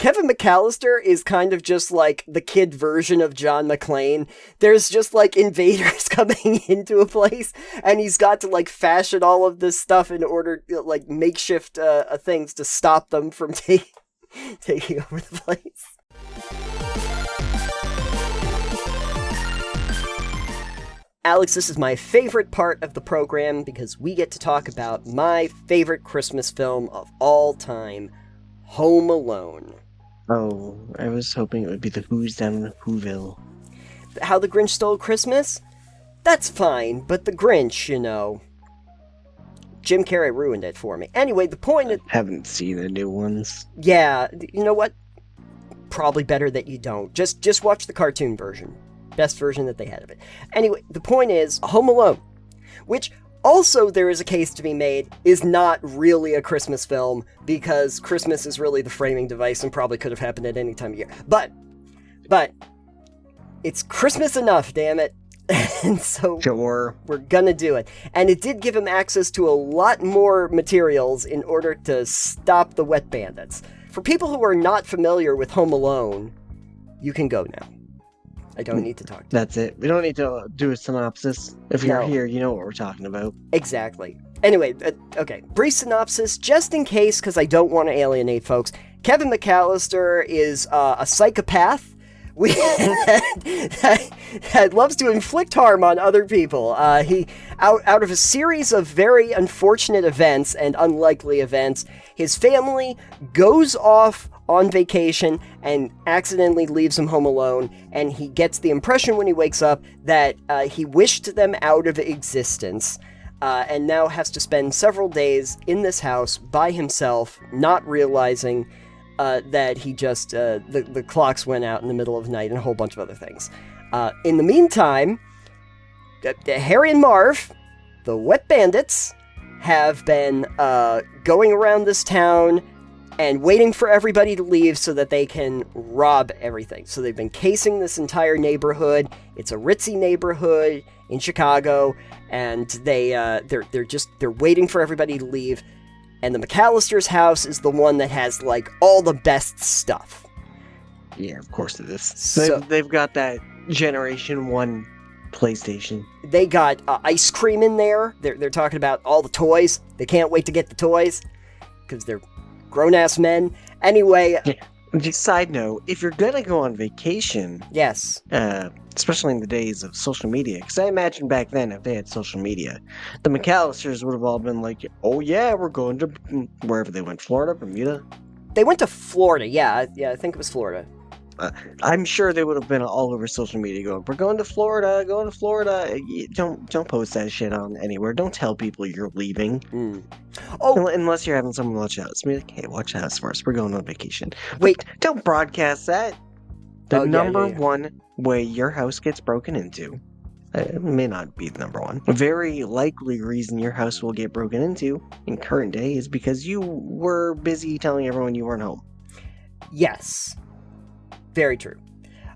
Kevin McCallister is kind of just like the kid version of John McClane. There's just like invaders coming into a place, and he's got to like fashion all of this stuff in order to like makeshift things to stop them from taking over the place. Alex, this is my favorite part of the program because we get to talk about my favorite Christmas film of all time, Home Alone. Oh, I was hoping it would be the Who's Down in Whoville. How the Grinch Stole Christmas? That's fine, but the Grinch, you know. Jim Carrey ruined it for me. Anyway, the point is... Haven't seen the new ones. Yeah, you know what? Probably better that you don't. Just watch the cartoon version. Best version that they had of it. Anyway, the point is, Home Alone, which also there is a case to be made, is not really a Christmas film, because Christmas is really the framing device and probably could have happened at any time of year. But, it's Christmas enough, damn it. And so sure, we're gonna do it. And it did give him access to a lot more materials in order to stop the wet bandits. For people who are not familiar with Home Alone, you can go now. I don't need to talk to you. That's it. We don't need to do a synopsis. If you're here, you know what we're talking about. Exactly. Anyway, okay. Brief synopsis, just in case, because I don't want to alienate folks. Kevin McCallister is a psychopath that loves to inflict harm on other people. He, out of a series of very unfortunate events and unlikely events, his family goes off on vacation and accidentally leaves him home alone, and he gets the impression when he wakes up that he wished them out of existence, and now has to spend several days in this house by himself, not realizing that he just, the clocks went out in the middle of the night and a whole bunch of other things. In the meantime, Harry and Marv, the wet bandits, have been going around this town and waiting for everybody to leave so that they can rob everything. So they've been casing this entire neighborhood. It's a ritzy neighborhood in Chicago, and they're waiting for everybody to leave. And the McCallister's house is the one that has like all the best stuff. Yeah, of course it is. So, they've got that Generation 1 PlayStation. They got ice cream in there. They're talking about all the toys. They can't wait to get the toys because they're grown-ass men. Anyway... Yeah. Just side note, if you're gonna go on vacation... Yes. Especially in the days of social media, because I imagine back then, if they had social media, the McCallisters would have all been like, oh yeah, we're going to wherever they went, Florida, Bermuda? They went to Florida, yeah, I think it was Florida. I'm sure they would have been all over social media going, we're going to Florida, Don't post that shit on anywhere. Don't tell people you're leaving. Oh, unless you're having someone watch the house. Be like, hey, watch the house for us. We're going on vacation. Wait. But don't broadcast that. The number one way your house gets broken into, it may not be the number one, a very likely reason your house will get broken into in current day is because you were busy telling everyone you weren't home. Yes. Very true.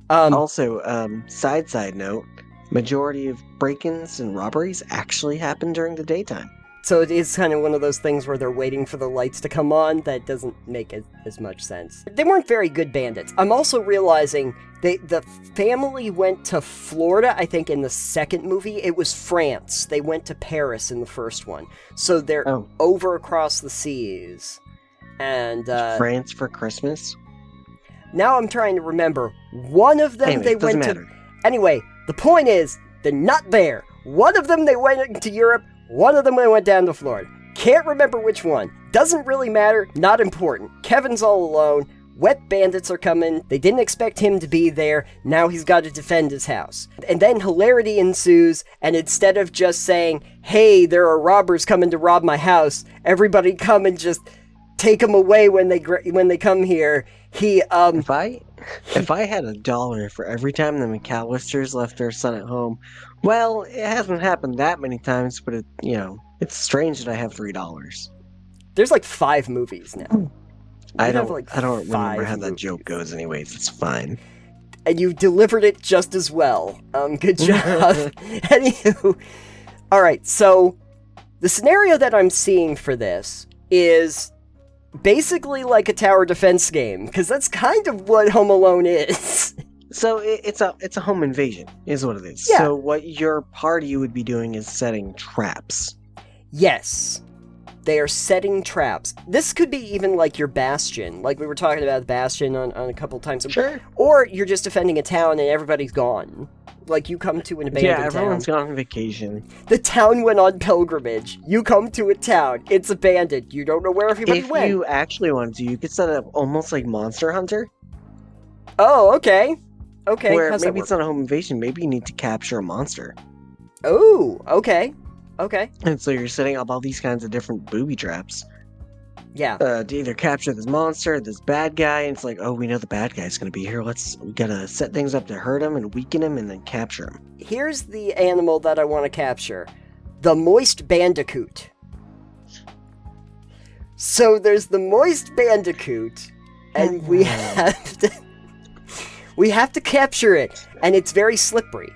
Also, side note, majority of break-ins and robberies actually happen during the daytime. So it is kind of one of those things where they're waiting for the lights to come on. That doesn't make as much sense. They weren't very good bandits. I'm also realizing the family went to Florida, I think, in the second movie. It was France. They went to Paris in the first one. So they're over across the seas. And France for Christmas? Now I'm trying to remember. One of them they went to... Anyway, the point is, they're not there. One of them they went to Europe, one of them they went down to Florida. Can't remember which one. Doesn't really matter, not important. Kevin's all alone, wet bandits are coming, they didn't expect him to be there, now he's got to defend his house. And then hilarity ensues, and instead of just saying, hey, there are robbers coming to rob my house, everybody come and just take them away when they come here. If I had $1 for every time the McCallisters left their son at home, well, it hasn't happened that many times, but it's strange that I have $3. There's like 5 movies now. I don't remember how that joke goes anyways. It's fine. And you delivered it just as well. Good job. Anywho, all right. So the scenario that I'm seeing for this is Basically like a tower defense game, because that's kind of what Home Alone is. So it's a home invasion, is what it is. Yeah. So what your party would be doing is setting traps. Yes. They are setting traps. This could be even like your Bastion. Like we were talking about the Bastion on a couple times. Sure. Or you're just defending a town and everybody's gone. Like you come to an abandoned town. Yeah, everyone's gone on vacation. The town went on pilgrimage. You come to a town. It's abandoned. You don't know where everybody went. If you actually wanted to, you could set it up almost like Monster Hunter. Oh, okay. Okay. Where maybe it's not a home invasion. Maybe you need to capture a monster. Oh, okay. Okay. And so you're setting up all these kinds of different booby traps. Yeah. To either capture this monster, this bad guy, and it's like, oh, we know the bad guy's gonna be here. We gotta set things up to hurt him and weaken him and then capture him. Here's the animal that I want to capture. The moist bandicoot. So there's the moist bandicoot, and we have to capture it, and it's very slippery.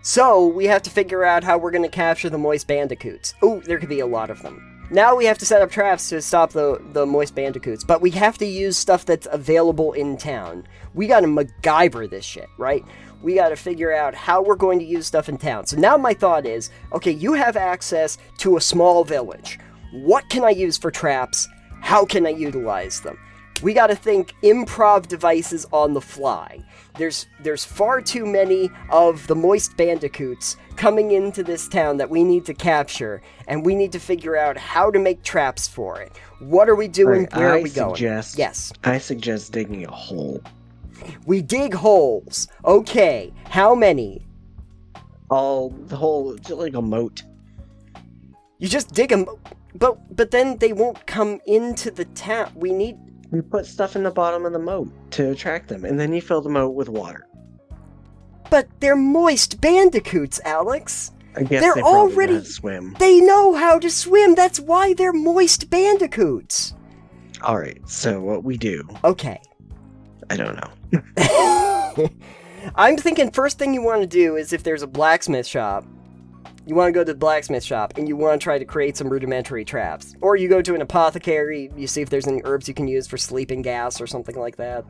So we have to figure out how we're going to capture the moist bandicoots. Oh, there could be a lot of them. Now we have to set up traps to stop the moist bandicoots, but we have to use stuff that's available in town. We gotta MacGyver this shit, right? We gotta figure out how we're going to use stuff in town. So now my thought is, okay, you have access to a small village. What can I use for traps? How can I utilize them? We gotta think improv devices on the fly. There's far too many of the moist bandicoots coming into this town that we need to capture, and we need to figure out how to make traps for it. What are we doing? Right, Where are we going? Yes. I suggest digging a hole. We dig holes. Okay, how many? The hole, like a moat. You just dig them, but then they won't come into the town. We put stuff in the bottom of the moat to attract them, and then you fill the moat with water. But they're moist bandicoots, Alex. I guess they're they probably already know how to swim. They know how to swim. That's why they're moist bandicoots. All right, so what we do? Okay. I don't know. I'm thinking first thing you want to do is if there's a blacksmith shop, you want to go to the blacksmith shop and you want to try to create some rudimentary traps. Or you go to an apothecary, you see if there's any herbs you can use for sleeping gas or something like that.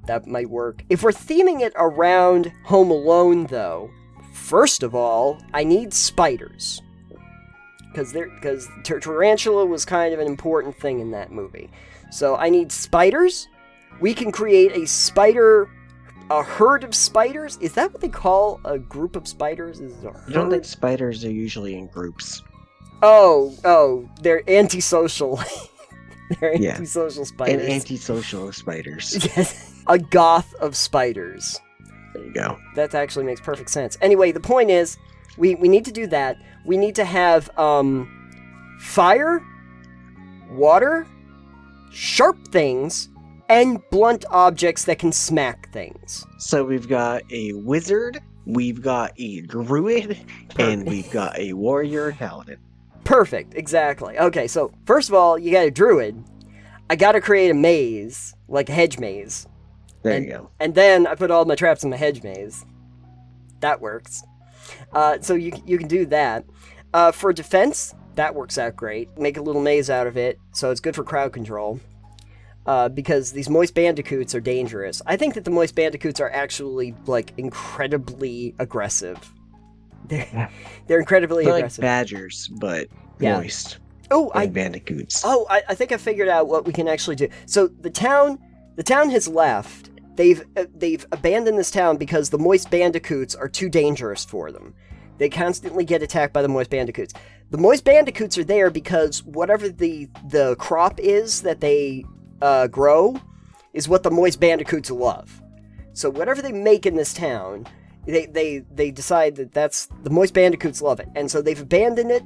That might work. If we're theming it around Home Alone, though, first of all, I need spiders. Because tarantula was kind of an important thing in that movie. So I need spiders. We can create a herd of spiders? Is that what they call a group of spiders? I don't think spiders are usually in groups. Oh, they're antisocial. They're antisocial spiders. And antisocial spiders. Yes. A goth of spiders. There you go. That actually makes perfect sense. Anyway, the point is, we need to do that. We need to have fire, water, sharp things, and blunt objects that can smack things. So we've got a wizard, we've got a druid, and we've got a warrior paladin. Perfect, exactly. Okay, so first of all, you got a druid. I gotta create a maze, like a hedge maze. There you go. And then I put all my traps in the hedge maze. That works. So you can do that. For defense, that works out great. Make a little maze out of it, so it's good for crowd control. Because these moist bandicoots are dangerous. I think that the moist bandicoots are actually, like, incredibly aggressive. They're incredibly aggressive. Like badgers, but moist. Oh, bandicoots. Oh, I think I figured out what we can actually do. So the town has left. They've abandoned this town because the moist bandicoots are too dangerous for them. They constantly get attacked by the moist bandicoots. The moist bandicoots are there because whatever the crop is that they grow is what the moist bandicoots love. So whatever they make in this town, they decide that's the moist bandicoots love it, and so they've abandoned it,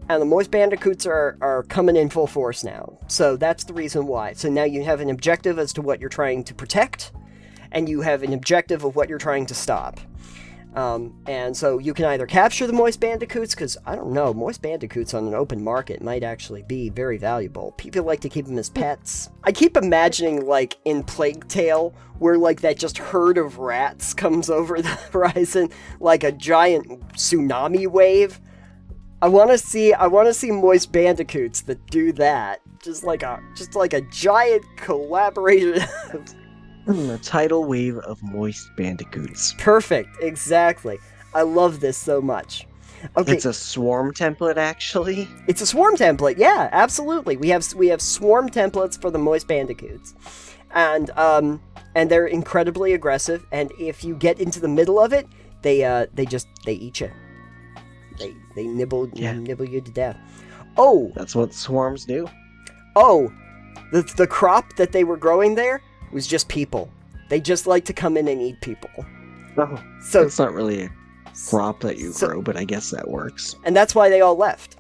and the moist bandicoots are coming in full force now. So that's the reason why. So now you have an objective as to what you're trying to protect, and you have an objective of what you're trying to stop. And so you can either capture the moist bandicoots, because, I don't know, moist bandicoots on an open market might actually be very valuable. People like to keep them as pets. I keep imagining, like, in Plague Tale, where, like, that just herd of rats comes over the horizon, like a giant tsunami wave. I want to see moist bandicoots that do that. Just like a giant collaboration. A tidal wave of moist bandicoots. Perfect, exactly. I love this so much. Okay. It's a swarm template, actually. It's a swarm template, yeah, absolutely. We have swarm templates for the moist bandicoots, and they're incredibly aggressive. And if you get into the middle of it, they eat you. They nibble you to death. Oh, that's what swarms do. Oh, the crop that they were growing there was just people. They just like to come in and eat people. Oh, so it's not really a crop that you grow, but I guess that works. And that's why they all left.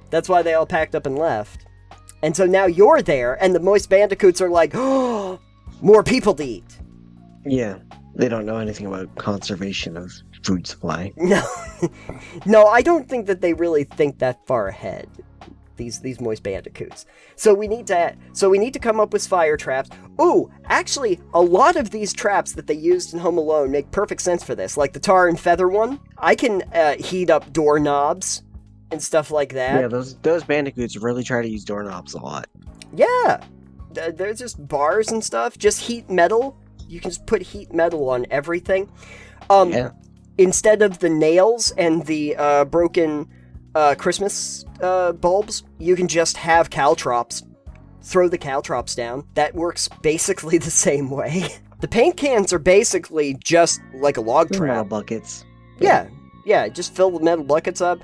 That's why they all packed up and left. And so now you're there, and the moist bandicoots are like, oh, more people to eat. Yeah, they don't know anything about conservation of food supply. No, I don't think that they really think that far ahead. These moist bandicoots. So we need to come up with fire traps. Ooh, actually, a lot of these traps that they used in Home Alone make perfect sense for this. Like the tar and feather one. I can heat up doorknobs and stuff like that. Yeah, those bandicoots really try to use doorknobs a lot. Yeah, there's just bars and stuff. Just heat metal. You can just put heat metal on everything. Yeah. Instead of the nails and the broken Christmas bulbs, you can just have caltrops. Throw the caltrops down. That works basically the same way. The paint cans are basically just like a log trap. Metal buckets. Yeah, just fill the metal buckets up,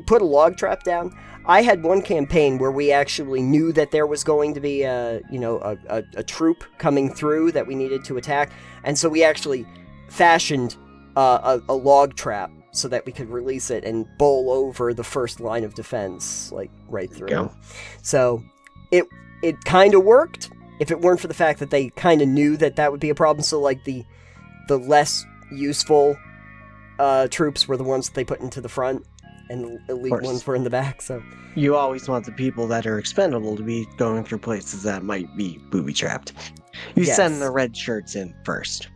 put a log trap down. I had one campaign where we actually knew that there was going to be a troop coming through that we needed to attack, and so we actually fashioned a log trap so that we could release it and bowl over the first line of defense, like right through. Go. So it kind of worked, if it weren't for the fact that they kind of knew that would be a problem. So like the less useful troops were the ones that they put into the front, and the elite ones were in the back. So you always want the people that are expendable to be going through places that might be booby trapped. You send the red shirts in first.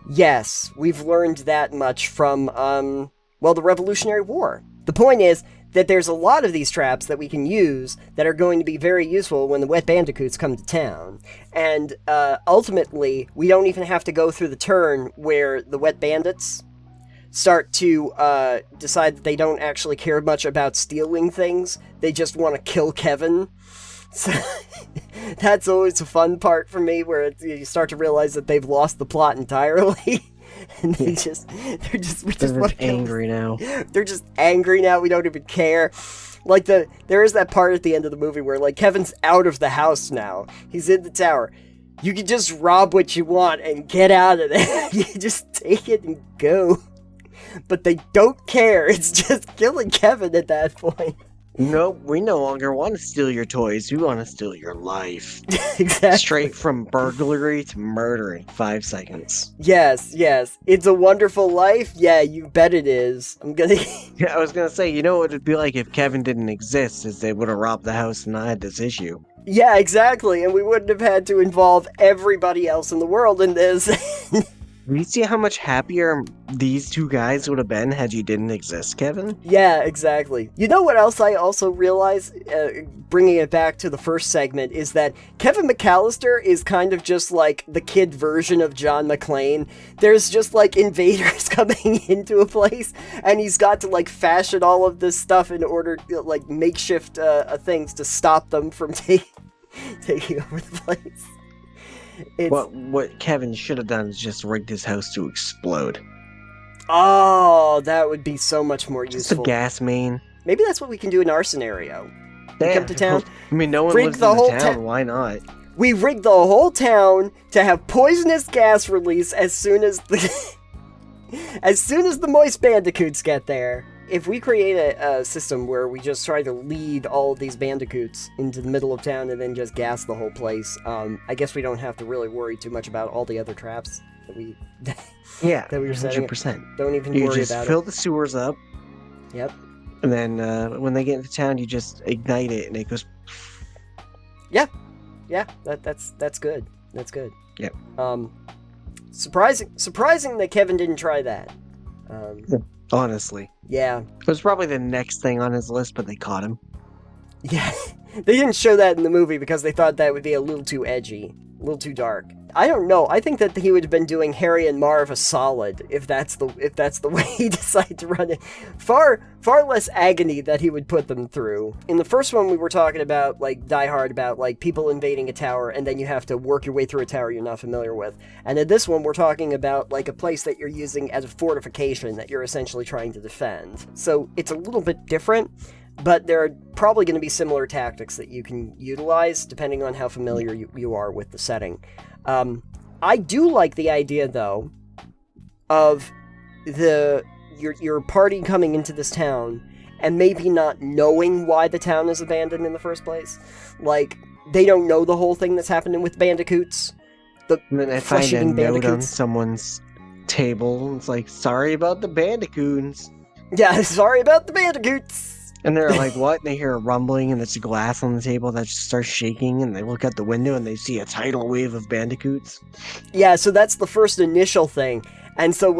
Yes, we've learned that much from the Revolutionary War. The point is that there's a lot of these traps that we can use that are going to be very useful when the wet bandicoots come to town. And ultimately, we don't even have to go through the turn where the wet bandits start to decide that they don't actually care much about stealing things. They just want to kill Kevin. So that's always a fun part for me, where you start to realize that they've lost the plot entirely. And they're just angry now. They're just angry now. We don't even care. Like there is that part at the end of the movie where like Kevin's out of the house now. He's in the tower. You can just rob what you want and get out of there. You just take it and go. But they don't care. It's just killing Kevin at that point. No, we no longer want to steal your toys. We want to steal your life. Exactly. Straight from burglary to murder in 5 seconds. Yes. It's a Wonderful Life? Yeah, you bet it is. Yeah, I was gonna say, you know what it'd be like if Kevin didn't exist, is they would have robbed the house and not had this issue. Yeah, exactly, and we wouldn't have had to involve everybody else in the world in this. Do you see how much happier these two guys would have been had you didn't exist, Kevin? Yeah, exactly. You know what else I also realized, bringing it back to the first segment, is that Kevin McCallister is kind of just like the kid version of John McClane. There's just like invaders coming into a place, and he's got to like fashion all of this stuff in order to like makeshift things to stop them from taking over the place. What Kevin should have done is just rigged his house to explode. Oh, that would be so much more useful. Just a gas main. Maybe that's what we can do in our scenario. We come to town. I mean, no one lives in the town. Why not? We rig the whole town to have poisonous gas release as soon as the moist bandicoots get there. If we create a system where we just try to lead all of these bandicoots into the middle of town and then just gas the whole place, I guess we don't have to really worry too much about all the other traps that we that we were setting. 100%. Don't even worry about it. You just fill the sewers up. Yep. And then when they get into town, you just ignite it and it goes. Yeah. That's good. That's good. Yep. Surprising that Kevin didn't try that. honestly. Yeah. It was probably the next thing on his list, but they caught him. Yeah. They didn't show that in the movie because they thought that would be a little too edgy, a little too dark. I don't know. I think that he would have been doing Harry and Marv a solid if that's the way he decided to run it. Far less agony that he would put them through. In the first one, we were talking about like Die Hard, about like people invading a tower, and then you have to work your way through a tower you're not familiar with. And in this one, we're talking about like a place that you're using as a fortification that you're essentially trying to defend. So it's a little bit different. But there are probably going to be similar tactics that you can utilize depending on how familiar you are with the setting. I do like the idea, though, of your party coming into this town and maybe not knowing why the town is abandoned in the first place. Like, they don't know the whole thing that's happening with bandicoots. And then I find a note on someone's table. It's like, sorry about the bandicoots. Yeah, sorry about the bandicoots. And they're like, what? And they hear a rumbling, and it's glass on the table that just starts shaking, and they look out the window, and they see a tidal wave of bandicoots. Yeah, so that's the first initial thing. And so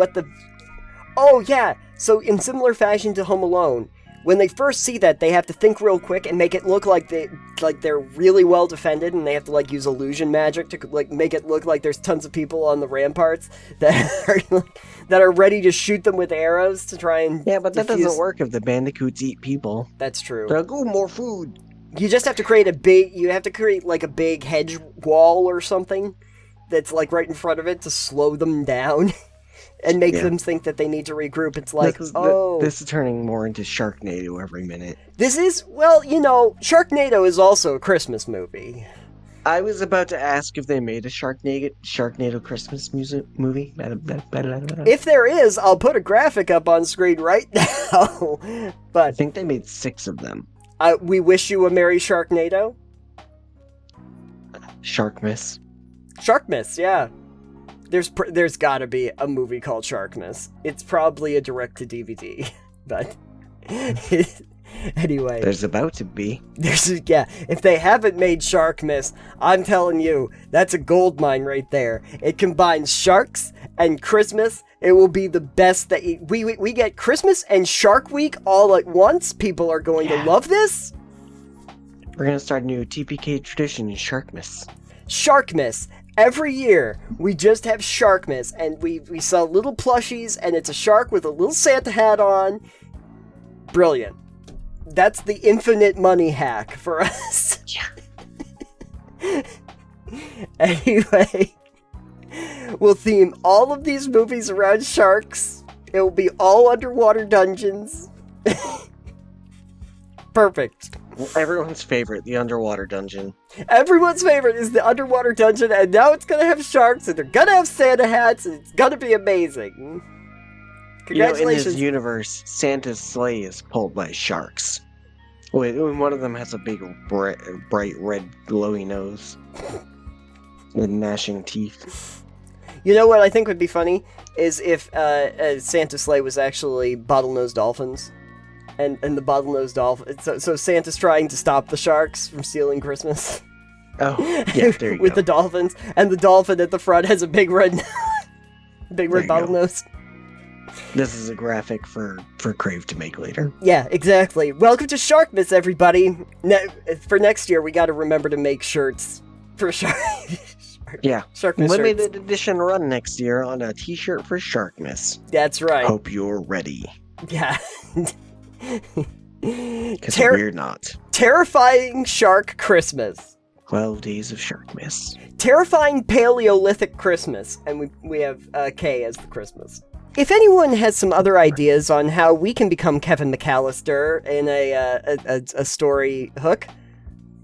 Oh, yeah! So in similar fashion to Home Alone, when they first see that, they have to think real quick and make it look like they're really well defended, and they have to like use illusion magic to like make it look like there's tons of people on the ramparts that are ready to shoot them with arrows to try and but that doesn't work if the bandicoots eat people. That's true. They're like, oh, more food. You just have to create like a big hedge wall or something that's like right in front of it to slow them down. And make them think that they need to regroup. It's like, this is turning more into Sharknado every minute. This is, well, Sharknado is also a Christmas movie. I was about to ask if they made a Sharknado Christmas movie. If there is, I'll put a graphic up on screen right now. But I think they made 6 of them. We wish you a Merry Sharknado. Sharkmas. Sharkmas, yeah. There's gotta be a movie called Sharkmas. It's probably a direct-to-DVD, but anyway. There's about to be. If they haven't made Sharkmas, I'm telling you, that's a gold mine right there. It combines sharks and Christmas. It will be the best that we get Christmas and Shark Week all at once. People are going to love this. We're gonna start a new TPK tradition, Sharkmas. Sharkmas. Every year, we just have Sharkmas, and we sell little plushies, and it's a shark with a little Santa hat on. Brilliant. That's the infinite money hack for us. Yeah. Anyway, we'll theme all of these movies around sharks. It will be all underwater dungeons. Perfect. Everyone's favorite, the underwater dungeon. Everyone's favorite is the underwater dungeon, and now it's gonna have sharks, and they're gonna have Santa hats, and it's gonna be amazing. Congratulations. In this universe, Santa's sleigh is pulled by sharks. One of them has a big, bright red, glowy nose. With gnashing teeth. You know what I think would be funny? Is if Santa's sleigh was actually bottlenose dolphins. And the bottlenose dolphin. So Santa's trying to stop the sharks from stealing Christmas. Oh, yeah, there you go. With the dolphins, and the dolphin at the front has a big red bottlenose. This is a graphic for Crave to make later. Yeah, exactly. Welcome to Sharkmas, everybody. For next year, we got to remember to make shirts for Yeah, Sharkmas limited edition run next year on a t-shirt for Sharkmas. That's right. Hope you're ready. Yeah. Because we're not. Terrifying Shark Christmas. 12 Days of Sharkmas. Terrifying Paleolithic Christmas. And we have K as the Christmas. If anyone has some other ideas on how we can become Kevin McCallister in a story hook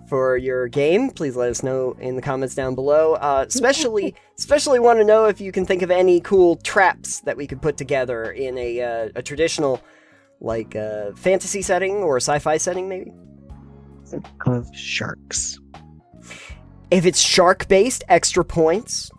for your game, please let us know in the comments down below. Especially want to know if you can think of any cool traps that we could put together in a traditional like a fantasy setting or a sci-fi setting, maybe? Of sharks. If it's shark-based, extra points.